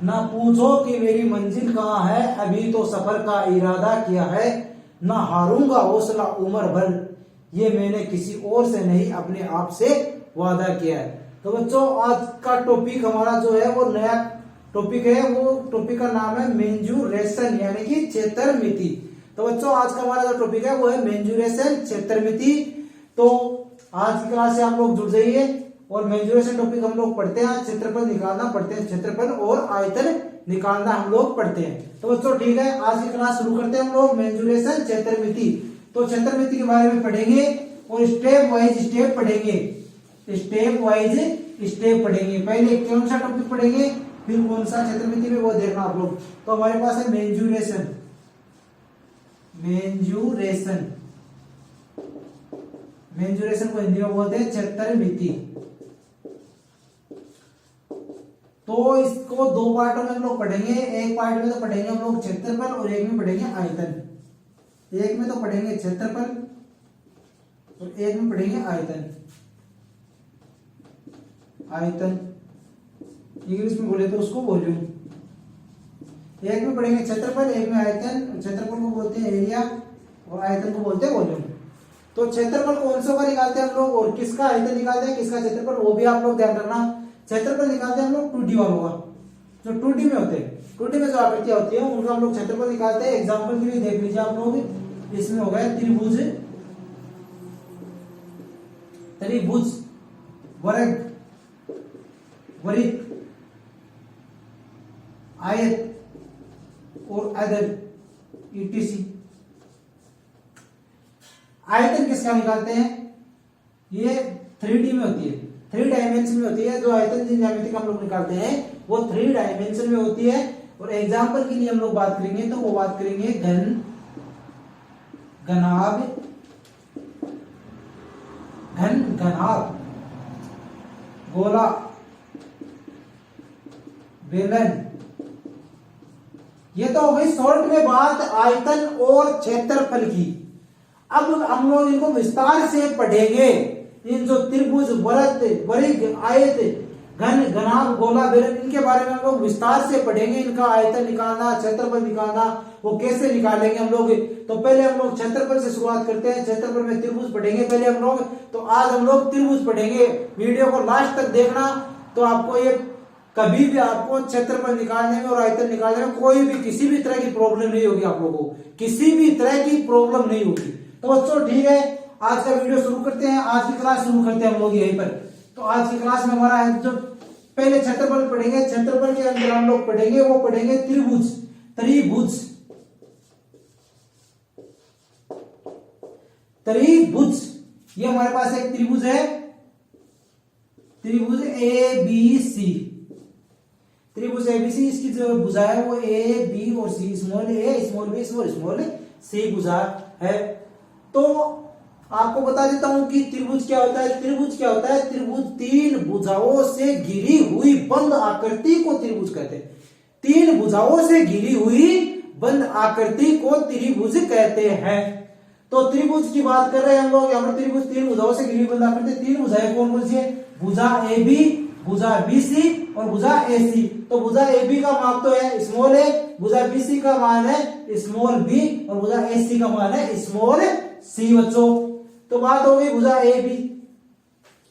ना पूछो कि मेरी मंजिल कहाँ है, अभी तो सफर का इरादा किया है, ना हारूंगा हौसला उम्र भर, ये मैंने किसी और से नहीं अपने आप से वादा किया है। तो बच्चों आज का टॉपिक हमारा जो है वो नया टॉपिक है, वो टॉपिक का नाम है मेंजुरेशन यानी कि क्षेत्रमिति। तो बच्चों आज का हमारा जो टॉपिक है वो है मेंजुरेशन क्षेत्रमिति। तो आज की क्लास से आप लोग जुड़ जाइए और मेंजुरेशन टॉपिक हम लोग पढ़ते हैं, क्षेत्रफल निकालना पढ़ते हैं, क्षेत्रफल और आयतन निकालना हम लोग पढ़ते हैं। तो बच्चों ठीक है, आज की क्लास शुरू करते हैं हम लोग मेंजुरेशन क्षेत्रमिति। तो क्षेत्रमिति के बारे में पढ़ेंगे और स्टेप वाइज स्टेप पढ़ेंगे, स्टेप वाइज स्टेप पढ़ेंगे। पहले कौन सा टॉपिक पढ़ेंगे फिर कौन सा क्षेत्रमिति में वो देखना आप लोग। तो हमारे पास है मेंजुरेशन, मेंजुरेशन, मेंजुरेशन को हिंदी में बोलते हैं क्षेत्रमिति। तो इसको दो पार्टों में हम लोग पढ़ेंगे, एक पार्ट में तो पढ़ेंगे हम लोग क्षेत्रफल और एक में पढ़ेंगे आयतन। एक में तो पढ़ेंगे क्षेत्रफल और एक में पढ़ेंगे आयतन। आयतन इंग्लिश में बोले तो उसको वॉल्यूम। एक में पढ़ेंगे क्षेत्रफल, एक में आयतन। क्षेत्रफल को बोलते हैं एरिया और आयतन को बोलते हैं वॉल्यूम। तो क्षेत्रफल कौन सा का निकालते हैं हम लोग और किसका आयतन निकालते हैं, किसका क्षेत्रफल, वो भी आप लोग ध्यान रखना। क्षेत्रफल निकालते हैं हम लोग 2D वालों का, जो 2D में होते हैं, 2D में जो आकृतियां होती है उनका हम लोग क्षेत्रफल निकालते हैं। एग्जाम्पल के लिए देख लीजिए आप लोग, इसमें हो गया त्रिभुज, त्रिभुज, वर्ग, वृत्त, आयत और अदर ETC। आयतन किसका निकालते हैं, ये 3D में होती है, 3 डायमेंशन में होती है। जो आयतन जिन ज्यामिति का हम लोग निकालते हैं वो 3 डायमेंशन में होती है। और एग्जाम्पल के लिए हम लोग बात करेंगे तो वो बात करेंगे घन, घनाभ, घन, घनाभ, गोला, बेलन। ये तो हो गई शॉर्ट में बात आयतन और क्षेत्रफल की। अब हम लोग इनको विस्तार से पढ़ेंगे, इन जो त्रिभुज, वृत्त, वृत्त, आयत, घन, घनाभ, गोला, बेलन, इनके बारे में हम लोग विस्तार से पढ़ेंगे। इनका आयतन निकालना, क्षेत्रफल निकालना, वो कैसे निकालेंगे हम लोग। तो पहले हम लोग क्षेत्रफल से शुरुआत करते हैं। क्षेत्रफल में त्रिभुज पढ़ेंगे पहले हम लोग। तो आज हम लोग त्रिभुज पढ़ेंगे। वीडियो को लास्ट तक देखना, तो आपको ये कभी भी आपको क्षेत्रफल निकालने में और आयतन निकालने में कोई भी किसी भी तरह की प्रॉब्लम नहीं होगी। आप लोगों को किसी भी तरह की प्रॉब्लम नहीं होगी। तो बच्चों ठीक है, आज का वीडियो शुरू करते हैं, आज की क्लास शुरू करते हैं हम लोग यहीं पर। तो आज की क्लास में हमारा है जो पहले क्षेत्रफल पढ़ेंगे, क्षेत्रफल के अंदर हम लोग पढ़ेंगे वो पढ़ेंगे त्रिभुज, त्रिभुज, त्रिभुज। ये हमारे पास एक त्रिभुज है, त्रिभुज ABC, त्रिभुज ABC। इसकी जो भुजा है वो AB और C, small a, small b, small c भुजा है। तो आपको बता देता हूं कि त्रिभुज क्या होता है। त्रिभुज क्या होता है, त्रिभुज 3 भुजाओं से घिरी हुई बंद आकृति को त्रिभुज कहते हैं। 3 भुजाओं से घिरी हुई बंद आकृति को त्रिभुज कहते हैं। तो त्रिभुज की बात कर रहे हैं हम लोग, यहाँ पर त्रिभुज 3 भुजाओं से घिरी बंद आकृति। 3 भुजाएं कौन कौन सी है, भुजा AB, भुजा BC और भुजा AC। तो भुजा AB का माप तो है स्मॉल a, भुजा BC का मान है स्मॉल b और भुजा AC का मान है स्मॉल c। बच्चों तो बात हो गई भुजा AB,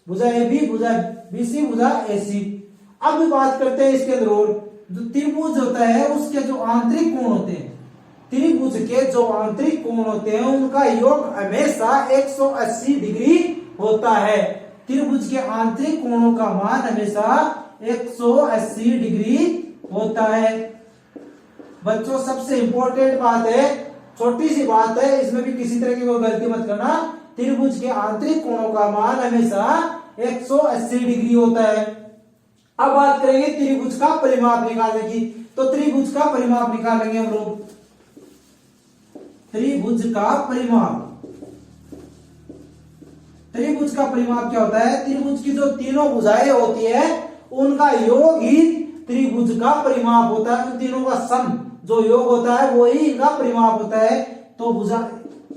भुजा AB, भुजा BC, भुजा AC। अब बात करते हैं इसके अंदर और जो त्रिभुज होता है उसके जो आंतरिक कोण होते हैं, त्रिभुज के जो आंतरिक कोण होते हैं उनका योग हमेशा 180 डिग्री होता है। त्रिभुज के आंतरिक कोणों का मान हमेशा 180 डिग्री होता है। बच्चों सबसे इंपॉर्टेंट बात है, छोटी सी बात है, इसमें भी किसी तरह की कोई गलती मत करना। त्रिभुज के आंतरिक कोणों का मान हमेशा 180 डिग्री होता है। अब बात करेंगे त्रिभुज का परिमाप निकालने की। तो त्रिभुज का परिमाप निकालेंगे हम लोग, त्रिभुज का परिमाप। त्रिभुज का परिमाप क्या होता है, त्रिभुज की जो तीनों भुजाएं होती है उनका योग ही त्रिभुज का परिमाप होता है। उन तीनों का सम जो योग होता है वही इनका परिमाप होता है। तो भुजा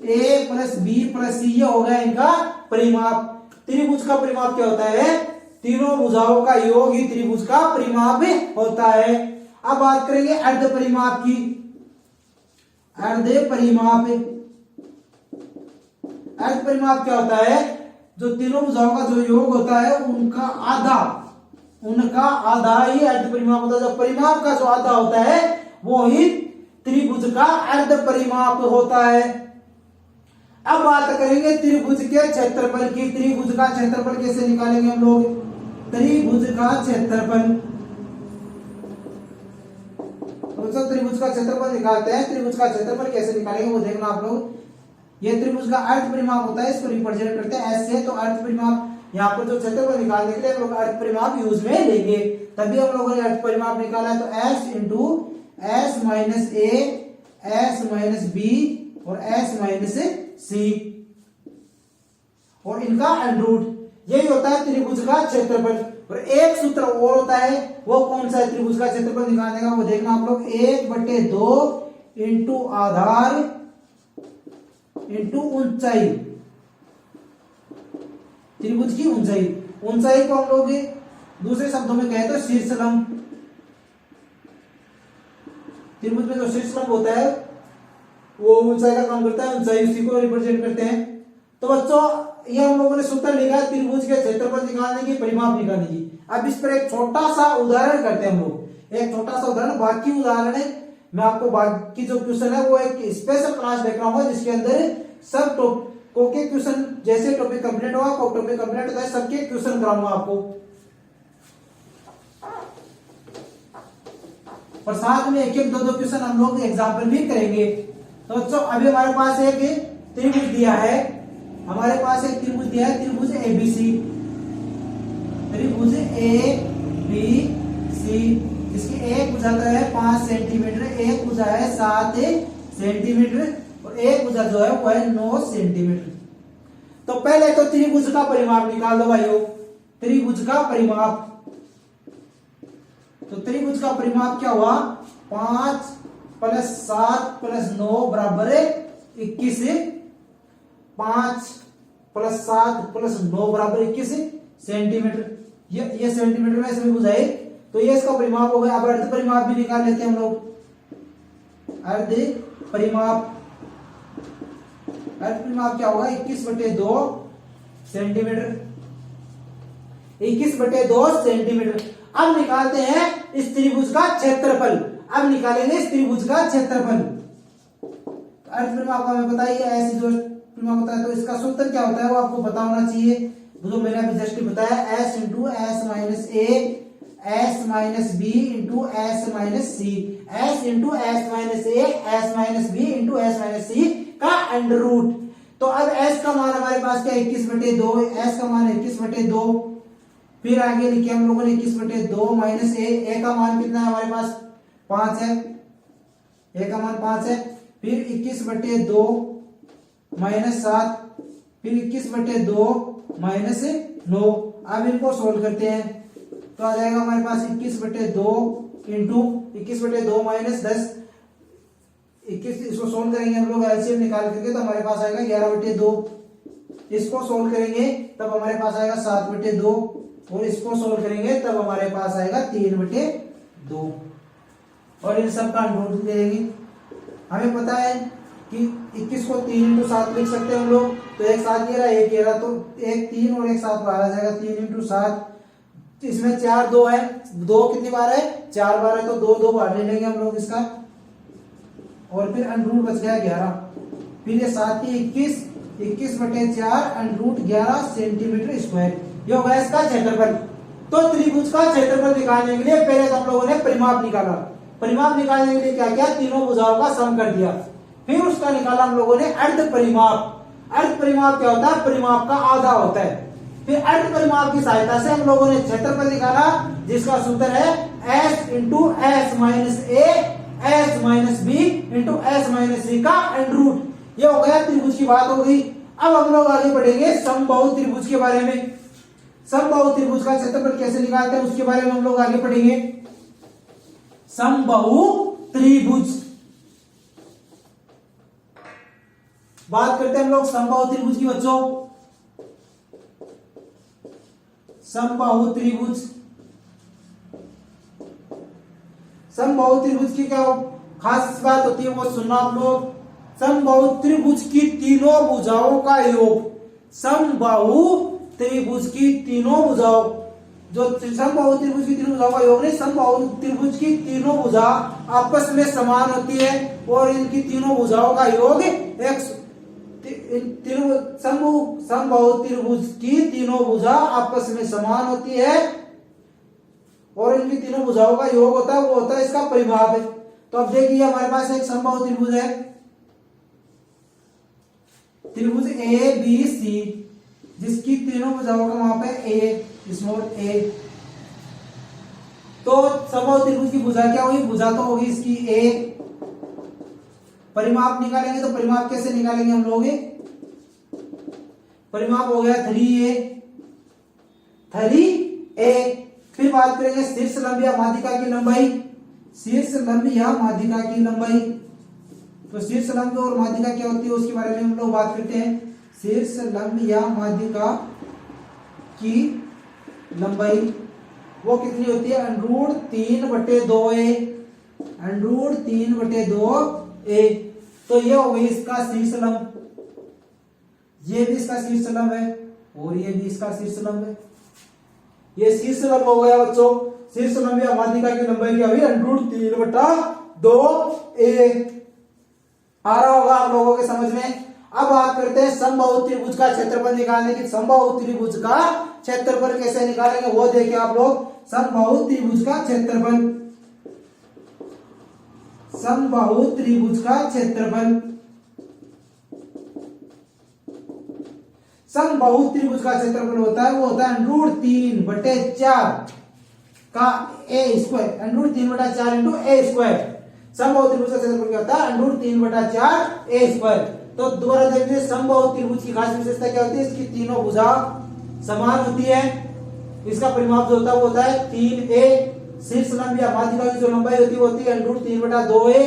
A plus B plus C ये हो गया इनका परिमाप। त्रिभुज का परिमाप क्या होता है, तीनों भुजाओं का योग ही त्रिभुज का परिमाप होता है। अब बात करेंगे अर्ध परिमाप की। अर्ध परिमाप, अर्ध परिमाप क्या होता है? जो तीनों भुजाओं का जो योग होता है उनका आधा ही अर्ध परिमाप होता है। जो परिमाप का जो आधा होता है वो ही त्रिभुज का अर्ध परिमाप होता है। अब बात करेंगे त्रिभुज के क्षेत्रफल की। त्रिभुज का क्षेत्रफल कैसे निकालेंगे हम लोग? त्रिभुज का क्षेत्रफल, तो त्रिभुज का क्षेत्रफल निकालते हैं। त्रिभुज का क्षेत्रफल कैसे निकालेंगे वो देखना आप लोग। ये त्रिभुज का अर्ध परिमाप होता है, इसको रिप्रेजेंट करते हैं एस से। तो अर्ध परिमाप, यहाँ पर जो क्षेत्रफल निकालने के लिए हम लोग अर्ध परिमाप यूज में लेंगे, तभी हम लोगों ने अर्ध परिमाप निकाला है। तो S into S minus A, S minus B और एस माइनस सी, और इनका अंडर रूट, यही होता है त्रिभुज का क्षेत्रफल। और एक सूत्र और होता है, वो कौन सा है त्रिभुज का क्षेत्रफल निकालने का, वो देखना आप लोग। 1/2 इंटू आधार इंटू ऊंचाई, त्रिभुज की ऊंचाई। ऊंचाई को हम लोग दूसरे शब्दों में कहें तो शीर्षलंब। त्रिभुज में जो शीर्षलंब होता है वो ऊंचाई का काम करता है, ऊंचाई उसी को रिप्रेजेंट करते हैं। तो बच्चों ये हम लोगों ने सूत्र लिखा है त्रिभुज के क्षेत्रफल निकालने की, परिमाप निकालने की। अब इस पर एक छोटा सा उदाहरण करते हैं हम लोग, एक छोटा सा उदाहरण। बाकी उदाहरण है मैं आपको बाकी जो क्वेश्चन है वो एक स्पेशल क्लास लेकर आऊंगा, जिसके अंदर सब टॉपिकों के क्वेश्चन, जैसे टॉपिक कंप्लीट होगा, को टॉपिक कंप्लीट होता है, सबके क्वेश्चन कराऊंगा आपको। और साथ में एक एक दो क्वेश्चन हम लोग एग्जाम्पल भी करेंगे। तो बच्चों अभी हमारे पास एक त्रिभुज दिया है, हमारे पास एक त्रिभुज दिया है, त्रिभुज एबीसी, त्रिभुज ए बी सी, जिसकी एक भुजा है 5 सेंटीमीटर, एक भुजा है 7 सेंटीमीटर और एक भुजा जो है वो है 9 सेंटीमीटर। तो पहले तो त्रिभुज का परिमाप निकाल दो भाइयों। त्रिभुज का परिमाप, तो त्रिभुज का परिमाप क्या हुआ? 5 + 7 + 9 बराबर 21। 5 + 7 + 9 बराबर 21 सेंटीमीटर। ये सेंटीमीटर में इसमें बुझाए, तो ये इसका परिमाप हो गया। अब अर्ध परिमाप भी निकाल लेते हैं हम लोग। अर्ध परिमाप, अर्ध परिमाप क्या होगा? 21/2 सेंटीमीटर, 21/2 सेंटीमीटर। अब निकालते हैं इस त्रिभुज का क्षेत्रफल। अब निकालेंगे इस त्रिभुज का क्षेत्रफल। अर्ध परिमाप का हमें पता ही है, ऐसी जो परिमाप होता है, तो इसका सूत्र क्या होता है वो आपको पता होना चाहिए, जो मैंने अभी जस्ट बताया। S into S minus A, S minus B into S minus C, S into S minus A, S minus B into S minus C का अंडर रूट। तो अब एस का मान हमारे पास क्या? 21/2, एस का मान 21/2। फिर आगे लिखे हम लोगों ने 21/2 माइनस ए का मान कितना है हमारे पास? 5 है, ए का मान 5 है। फिर 21/2 माइनस 7, फिर 21/2 माइनस 9। अब इनको सोल्व करते हैं तो आ जाएगा हमारे पास 21/2 इंटू 21/2 माइनस 10, 21, इसको सोल्व करेंगे हम लोग एलसीएम निकाल करके, तो हमारे पास आएगा 11/2। इसको सोल्व करेंगे तब हमारे पास आएगा 7/2, और इसको सोल्व करेंगे तब हमारे पास आएगा 3/2, और इन सब का अंडर रूट ले लेंगे। हमें पता है कि 21 को 3 × 7 लिख सकते हैं हम लोग, तो एक 7 ये रहा, एक ये रहा, तो एक 3 और एक 7 बाहर आ जाएगा। 3 × 7, इसमें 4 2 है, 2 कितनी बार है? 4 बार है, तो 2 2 बाहर ले लेंगे हम लोग इसका, और फिर अंडर रूट बच गया 11। फिर ये 7 की 21, 21/4 अंडर रूट 11 सेंटीमीटर स्क्वायर। ये होगा इसका क्षेत्रफल। तो त्रिभुज का क्षेत्रफल निकालने के लिए पहले तो हम लोगों ने परिमाप निकाला। परिमाप निकालने के लिए क्या किया? तीनों भुजाओं का सम कर दिया। फिर उसका निकाला हम लोगों ने अर्ध परिमाप। अर्ध परिमाप क्या होता है? परिमाप का आधा होता है। फिर अर्ध परिमाप की सहायता से हम लोगों ने क्षेत्रफल निकाला, जिसका सूत्र है S into S minus A, S minus B into S minus C का अंडर रूट। ये हो गया त्रिभुज की बात हो गई। अब हम लोग आगे बढ़ेंगे समबाहु त्रिभुज के बारे में। समबाहु त्रिभुज का क्षेत्रफल कैसे निकालते हैं उसके बारे में हम लोग आगे पढ़ेंगे। समबाहु त्रिभुज, बात करते हैं हम लोग समबाहु त्रिभुज की बच्चों। समबाहु त्रिभुज, समबाहु त्रिभुज की क्या खास बात होती है वो सुनना आप लोग। समबाहु त्रिभुज की तीनों भुजाओं का योग, समबाहु त्रिभुज की तीनों भुजाओं, जो समबाहु त्रिभुज की तीनों भुजाओं का योग नहीं, समबाहु त्रिभुज की तीनों भुजा आपस में समान होती है और इनकी तीनों भुजाओं का योग समबाहु त्रिभुज की तीनों भुजा आपस में समान होती है और इनकी तीनों भुजाओं का योग होता है, वो होता है इसका परिमाप। तो अब देखिए हमारे पास एक समबाहु त्रिभुज है, त्रिभुज ए बी सी, जिसकी तीनों भुजाओं का माप है ए, स्मॉल ए। तो समबाहु त्रिभुज की भुजा क्या होगी, भुजा तो होगी इसकी ए। परिमाप निकालेंगे तो परिमाप कैसे निकालेंगे हम लोग, परिमाप हो गया 3a, 3a। फिर बात करेंगे शीर्ष लंब या माध्यिका की लंबाई, शीर्ष लंब या माध्यिका की लंबाई। तो शीर्ष लंब और माध्यिका क्या होती है उसके बारे में हम लोग बात करते हैं। शीर्ष लंब या माध्यिका की लंबाई वो कितनी होती है, √3/2a, √3/2a। तो ये हो गई इसका शीर्ष लंब, ये भी इसका शीर्ष लंब है और ये भी इसका शीर्ष लंब है। ये शीर्ष लंब हो गया बच्चों। शीर्ष लंब या माध्यिका की लंबाई क्या हुई, √3/2a। आ रहा होगा आप लोगों के समझ में। अब बात करते हैं समबाहु त्रिभुज का क्षेत्रफल निकालने की। समबाहु त्रिभुज का क्षेत्रफल कैसे निकालेंगे वो देखिए आप लोग। समबाहु त्रिभुज का क्षेत्रफल, समबाहु त्रिभुज का क्षेत्रफल, समबाहु त्रिभुज का क्षेत्रफल होता है वो होता है √3/4 का a², √3/4 इंटू a²। समबाहु त्रिभुज का क्षेत्रफल क्या होता है, √3/4 a²। तो दोबारा देखिए समबाहु त्रिभुज की खास विशेषता क्या होती है, इसकी तीनों भुजा समान होती है। इसका परिमाप जो होता है वो होता है 3a। शीर्ष लंब या माध्यिका की जो लंबाई होती है वो होती है √3/2a।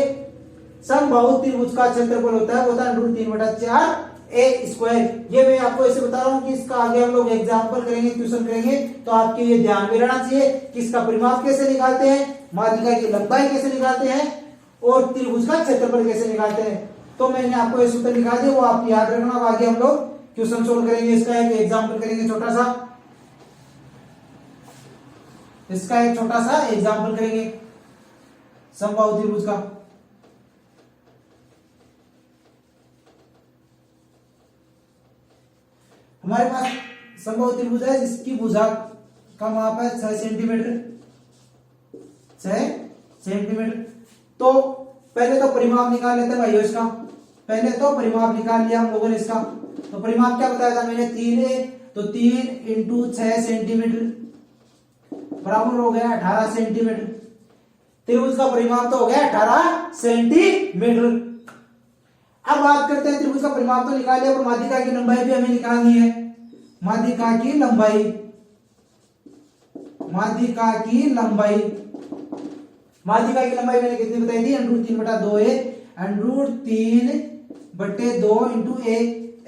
समबाहु त्रिभुज का क्षेत्रफल होता है वो होता है √3/4a²। ये मैं आपको ऐसे बता रहा हूं कि इसका आगे हम लोग एग्जांपल करेंगे, क्वेश्चन करेंगे, तो आपके ये ध्यान में रहना चाहिए कि इसका परिमाप कैसे निकालते हैं, माध्यिका की लंबाई कैसे निकालते हैं और त्रिभुज का क्षेत्रफल कैसे निकालते हैं। तो मैंने आपको ये सूत्र निकाल दिया, वो आप याद रखना। आगे हम लोग क्वेश्चन सोल्व करेंगे, इसका एक एग्जांपल करेंगे छोटा सा, इसका एक छोटा सा एग्जांपल करेंगे समबाहु त्रिभुज का। हमारे पास समबाहु त्रिभुज है जिसकी भुजा का माप है 6 सेंटीमीटर, 6 सेंटीमीटर। तो पहले तो परिमाप निकाल लेते हैं भाइयों इसका। पहले तो परिमाप निकाल लिया हम लोगों ने इसका। तो परिमाप क्या बताया था मैंने, 3a। तो 3 × 6 सेंटीमीटर बराबर हो गया 18 सेंटीमीटर। त्रिभुज का परिमाप तो हो गया 18 सेंटीमीटर। अब बात करते हैं, त्रिभुज का परिमाप तो निकाल लिया और माध्यिका की लंबाई भी हमें निकालनी है। माध्यिका की लंबाई, माध्यिका की लंबाई, माध्यिका की लंबाई मैंने कितनी बताई थी, √3/2a, √3/2 इंटू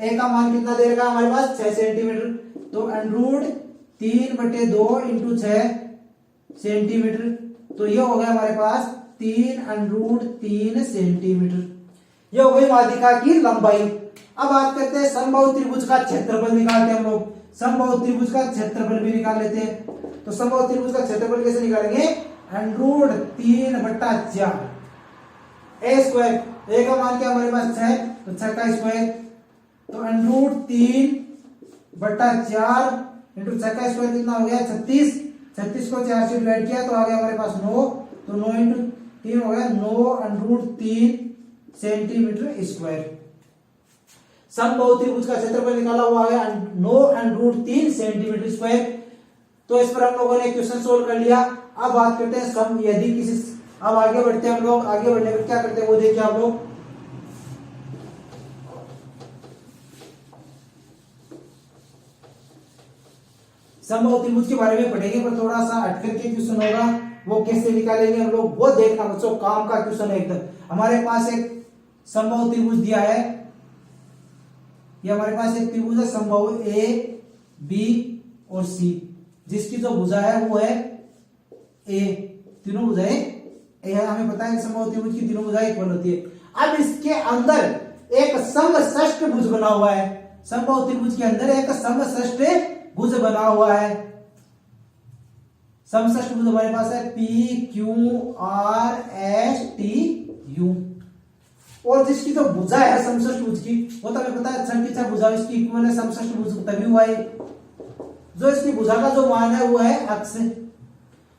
a का मान कितना दे रखा हमारे पास 6 सेंटीमीटर। तो √3/2 इंटू 6 सेंटीमीटर। तो ये हो गया हमारे पास 3√3 सेंटीमीटर। ये हो गई माध्यिका की लंबाई। अब बात करते हैं समबाहु त्रिभुज का क्षेत्रफल निकालते हैं हम लोग। समबाहु त्रिभुज का क्षेत्रफल भी निकाल लेते हैं। तो समबाहु त्रिभुज का क्षेत्रफल कैसे निकालेंगे, √3/4 a²। a का मान क्या हमारे पास 6, तो 6 का स्क्वायर। तो √3/4 इंटू 6 का स्क्वायर कितना हो गया 36। 36 को 4 से डिवाइड किया तो आ गया हमारे पास 9। तो 9 इंटू 3 हो गया 9√3 सेंटीमीटर स्क्वायर। समबाहु त्रिभुज का क्षेत्रफल निकाला हुआ है 9√3 सेंटीमीटर स्क्वायर। तो इस पर हम लोगों ने क्वेश्चन सोल्व कर लिया। अब बात करते हैं सम, यदि किसी, अब आगे बढ़ते हैं हम लोग। आगे बढ़ने पर क्या करते हैं वो देखिए आप लोग। समबाहु त्रिभुज के बारे में पढ़ेंगे पर थोड़ा सा हटकर के क्वेश्चन होगा, वो कैसे निकालेंगे हम लोग वो देखना बच्चों। काम का क्वेश्चन है एकदम। हमारे पास एक समबाहु त्रिभुज दिया है, ये हमारे पास एक त्रिभुज है समबाहु ए बी और सी, जिसकी जो भुजा है वो है ए, तीनों भुजाएं यह हमें पता है कि समबाहु त्रिभुज की तीनों भुजाएं इक्वल होती है। अब इसके अंदर एक समषष्ठ भुज बना हुआ है, समबाहु त्रिभुज के अंदर एक समषष्ठ भुज बना हुआ है। समषष्ठ भुज हमारे पास है P Q R S T U, और जिसकी तो भुजा है समषष्ठ भुज की वो तो हमें पता है छह की छह भुजा इसकी इक्वल है, समषष्ठ भुज तभी हुआ है। जो इसकी भुजा का जो मान है वो है x,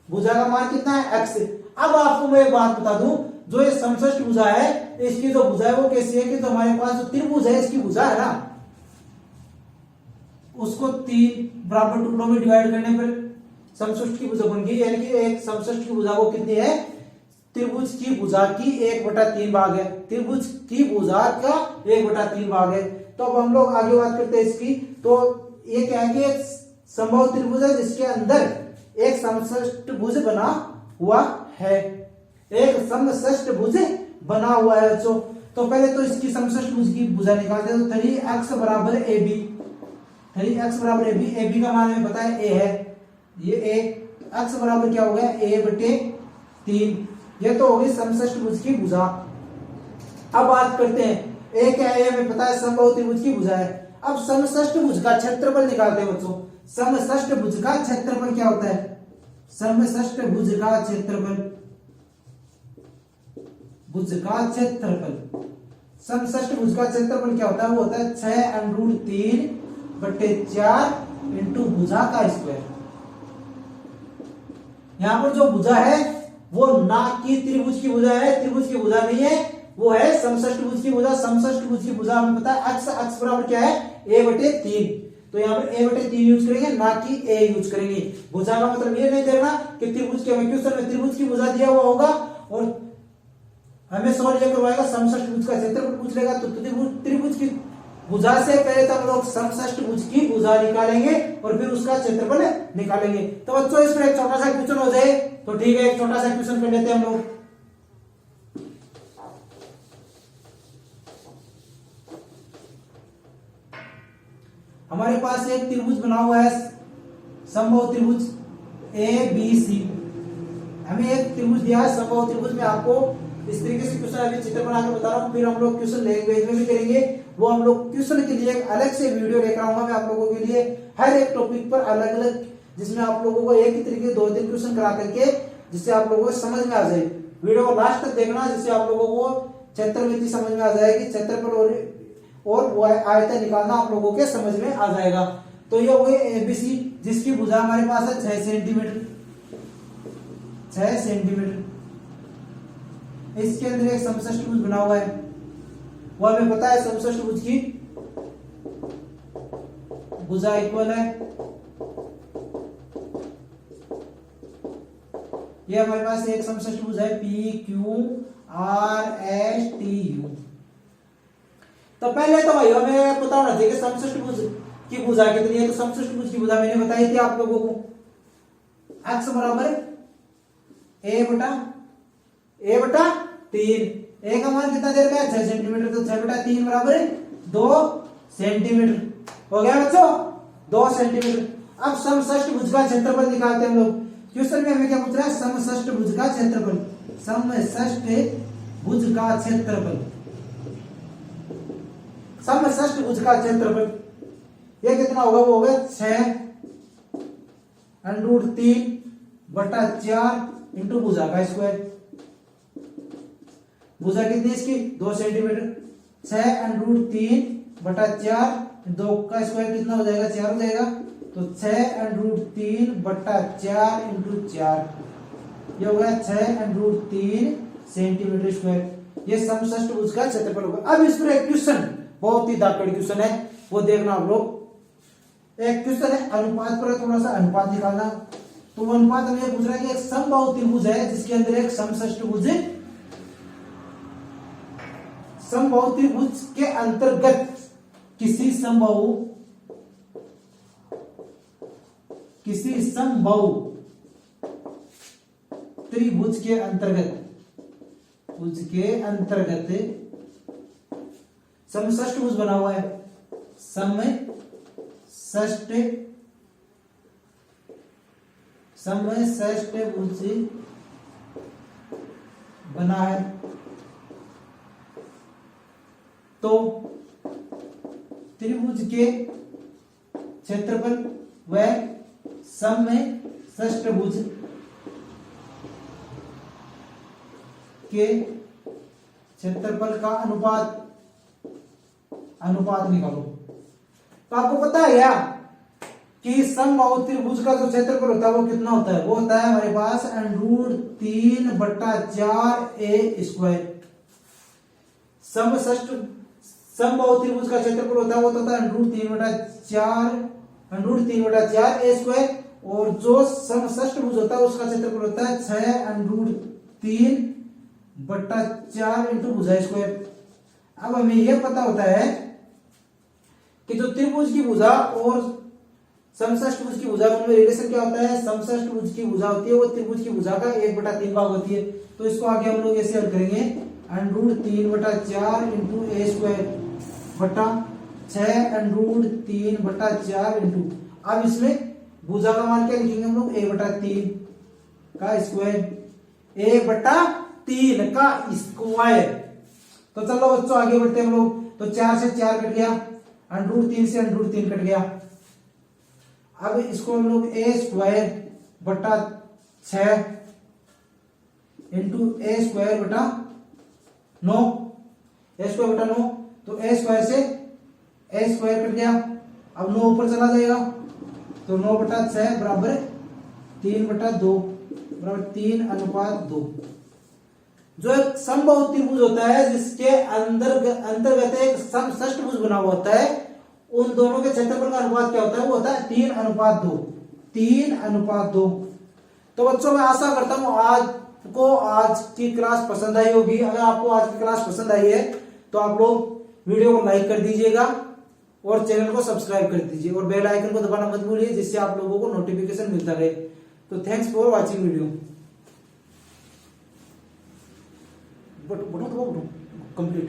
भुजा का मान कितना है x। अब आपको मैं एक बात बता दूं, जो ये समषष्ठ भुजा है इसकी जो भुजा है वो कैसी है कि जो हमारे पास जो त्रिभुज है इसकी भुजा है ना, उसको तीन बराबर टुकड़ों में डिवाइड करने पर समषष्ठ की भुजा बन गई, यानी कि एक समषष्ठ की भुजा को कितनी है, त्रिभुज की भुजा की 1/3 भाग है, त्रिभुज की भुजा का 1/3 भाग है। तो अब हम लोग आगे बात करते हैं इसकी। तो ये क्या है कि एक समबाहु त्रिभुज है जिसके अंदर एक समषष्ठ भुज बना हुआ है, एक समषष्ठ भुज बना हुआ है बच्चों। तो पहले तो इसकी समषष्ठ भुज की भुजा निकालते हैं। तो 3x बराबर AB, 3x बराबर AB, AB का मान हमें पता है A है, ये A, x बराबर क्या हो गया A/3, ये तो हो गई समषष्ठ भुज की भुजा। अब बात करते हैं A क्या है, हमें पता है समबाहु त्रिभुज की भुजा है। अब समषष्ठ भुज का क्षेत्रफल निकालते हैं बच्चों। समषष्ठ भुज का क्षेत्रफल क्या होता है, समषष्ठ भुज का क्षेत्रफल, भुज का क्षेत्रफल, समषष्ठ भुज का क्षेत्रफल क्या होता है, वो होता है 6√3/4 इंटू भुजा का स्क्वायर। यहां पर जो भुजा है वो ना कि त्रिभुज की भुजा है, त्रिभुज की भुजा नहीं है, वो है समषष्ठ भुज की भुजा। समषष्ठ भुज की भुजा हमें पता है x बराबर क्या है A/3, तो यहाँ पर A/3 यूज करेंगे ना कि A यूज करेंगे। भुजा का मतलब ये नहीं देखना कि त्रिभुज के, क्वेश्चन में त्रिभुज की भुजा दिया हुआ होगा और हमें सवाल ये करवाएगा समषष्ठ भुज का क्षेत्रफल पूछ लेगा, तो त्रिभुज की भुजा से पहले तो हम लोग समषष्ठ भुज की भुजा निकालेंगे और फिर उसका क्षेत्रफल निकालेंगे। तो बच्चों इस पर एक छोटा सा क्वेश्चन हो जाए तो ठीक है, एक छोटा सा क्वेश्चन कर लेते हैं हम लोग। हमारे पास एक त्रिभुज बना हुआ है समबाहु त्रिभुज ABC, हमें एक त्रिभुज दिया है समबाहु त्रिभुज में। आपको इस तरीके से क्वेश्चन अभी चित्र बना के बता रहा हूं, फिर हम लोग क्वेश्चन लैंग्वेज में भी करेंगे, वो हम लोग क्वेश्चन के लिए एक अलग से वीडियो लेकर आऊंगा मैं आप लोगों के लिए, हर एक टॉपिक पर अलग अलग, जिसमें आप लोगों को एक ही तरीके 2-3 क्वेश्चन करा करके जिससे आप लोगों को समझ में आ जाए। वीडियो को लास्ट तक देखना जिससे आप लोगों को क्षेत्रमिति समझ में आ जाएगी, क्षेत्रफल और वो आयतन निकालना आप लोगों के समझ में आ जाएगा। तो ये हो गई ABC जिसकी भुजा हमारे पास है 6 सेंटीमीटर, 6 सेंटीमीटर। इसके अंदर एक समषष्ठ भुज बना हुआ है, वो हमें पता है समषष्ठ भुज की भुजा इक्वल है, ये हमारे पास एक समषष्ठ भुज है PQRSTU। तो पहले तो भाई हमें पता होना चाहिए कि समषष्ठ भुज की भुजा कितनी है। तो समषष्ठ भुज की भुजा मैंने बताई थी आप लोगों को, x बराबर A/3, A का मान कितना दे रखा है 6 सेंटीमीटर, तो 6/3 बराबर 2 सेंटीमीटर हो गया बच्चों, 2 सेंटीमीटर। अब समषष्ठ भुज का क्षेत्रफल निकालते हैं हम लोग। क्वेश्चन में हमें क्या पूछ रहा है, समषष्ठ भुज का क्षेत्रफल, समषष्ठ भुज का क्षेत्रफल, समषष्ठ भुज का क्षेत्रफल ये कितना होगा, वो होगा 6√3/4 इंटू भुजा का स्क्वायर। भुजा कितनी इसकी 2 सेंटीमीटर, 6√3/4, 2 का स्क्वायर कितना हो जाएगा 4 हो जाएगा, तो 6√3/4 इंटू 4, ये हो गया 6√3 सेंटीमीटर स्क्वायर। ये समषष्ठ भुज का क्षेत्रफल होगा। अब इस पर एक क्वेश्चन, बहुत ही दाकड़ क्वेश्चन है, वो देखना आप लोग। एक क्वेश्चन है अनुपात पर, थोड़ा सा अनुपात निकालना। तो वो अनुपात हमें पूछ रहा है कि एक समबाहु त्रिभुज है जिसके अंदर एक समषष्ठ भुज, समबाहु त्रिभुज के अंतर्गत किसी समबाहु त्रिभुज के अंतर्गत समषष्ठ भुज बना हुआ है, समषष्ठ भुज बना है तो त्रिभुज के क्षेत्रफल व सम में षष्ठभुज के क्षेत्रफल का अनुपात निकालो। तो आपको पता है क्या कि समबाहु त्रिभुज का जो क्षेत्रफल होता है वो कितना होता है? वो होता है हमारे पास √3/4 a²। समबाहु त्रिभुज का क्षेत्रफल होता है वो होता है √3/4 a²। और जो समषष्ठभुज होता है उसका क्षेत्रफल होता है 6√3/4 इंटू भुजा²। अब हमें यह पता होता है कि जो त्रिभुज की भुजा और समषष्ठभुज की भुजा में रिलेशन क्या होता है? समषष्ठभुज की भुजा होती है वो त्रिभुज की भुजा का 1/3 भाग होती है। तो इसको आगे हम लोग ऐसे हल करेंगे √3/4 इंटू a² बटा 6√3/4 इंटू। अब इसमें भुजा का मान क्या लिखेंगे हम लोग? a/3 का स्क्वायर, a/3 का स्क्वायर। तो चलो बच्चों आगे बढ़ते हैं हम लोग। तो 4 से 4 कट गया, √3 से √3 कट गया। अब इसको हम लोग a²/6 इंटू a²/9 a²/9। तो a² से a² कट गया, अब 9 ऊपर चला जाएगा तो 9/6 बराबर 3/2 बराबर 3:2। जो एक समबाहु त्रिभुज होता है जिसके अंतर्गत एक समषष्ठभुज बना हुआ होता है, उन दोनों के क्षेत्रफल का अनुपात क्या होता है? वो होता है 3:2। 3:2। तो बच्चों मैं आशा करता हूं आपको आज की क्लास पसंद आई होगी। अगर आपको आज की क्लास पसंद आई है तो आप लोग वीडियो को लाइक कर दीजिएगा और चैनल को सब्सक्राइब कर दीजिए और बेल आइकन को दबाना मत भूलिए जिससे आप लोगों को नोटिफिकेशन मिलता रहे। तो thanks for watching video. Button दबाओ, कंप्लीट।